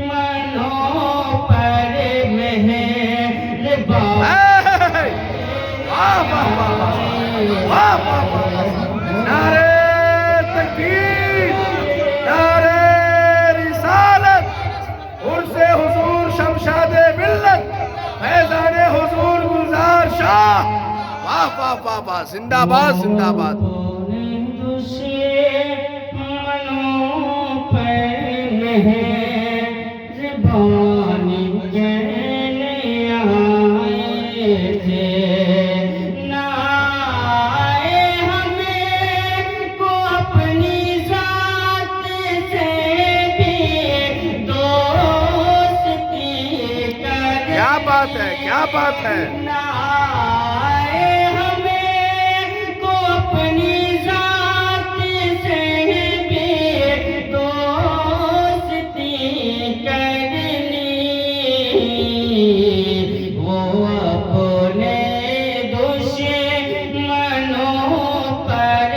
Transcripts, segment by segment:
دشمنوں پر مہربان نعرہ تکبیر، نعرہ رسالت، عرص حضور شمشاد ملت، فیضان حضور گلزار شاہ، واہ واہ واہ واہ، زندہ باد زندہ باد۔ دشمنوں پر مہربان کہنے آئے تھے، نہ آئے ہمیں کو اپنی ذات سے بھی دوستی کرنے، کیا بات ہے، کیا بات ہے۔ نہ آئے ہمیں کو اپنی ذات سے بھی دوستی کرنی، وہ اپنے دشمنوں پر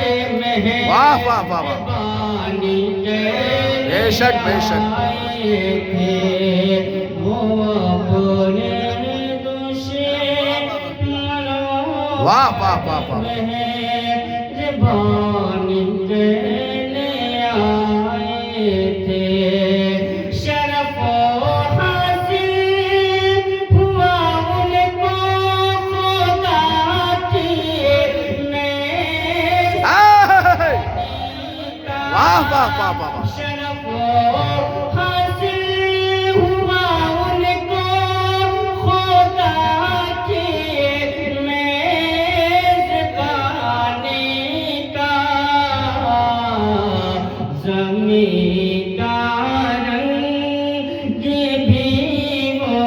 واہ واہ واہ واہ، مہربان بے شک بے شک۔ واہ واہ واہ واہ، مہربان کہنے آئے تھے، شرف و حاصل ہوا ان کو خدا کی میں، واہ واہ واہ واہ، شرف و حاصل ہوا ان کو خدا کی میزبانی کا، زمین کا رنگ بھی وہ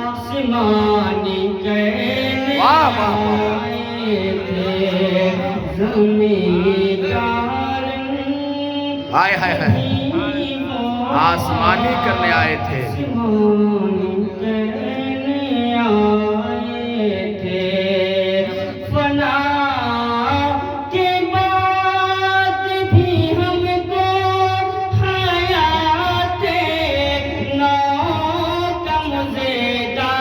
آسمانی کہنے واہ واہ واہ، آئے تھے، زمین کا رنگ ہائے ہائے ہائے، آسمانی کرنے آئے تھے۔ فنا کے بعد بھی ہم کو حیات نو کا مزیدہ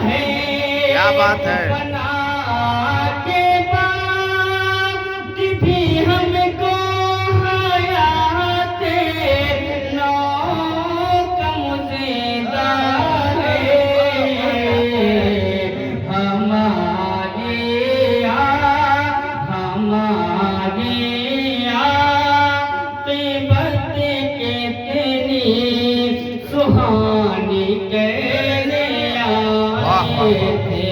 ہے، کیا بات ہے۔ فنا کے بعد بھی ہم کو حیات نو کا مزیدہ ہے، ہماری عاقبت کتنی سہانی کہنے آئے تھے،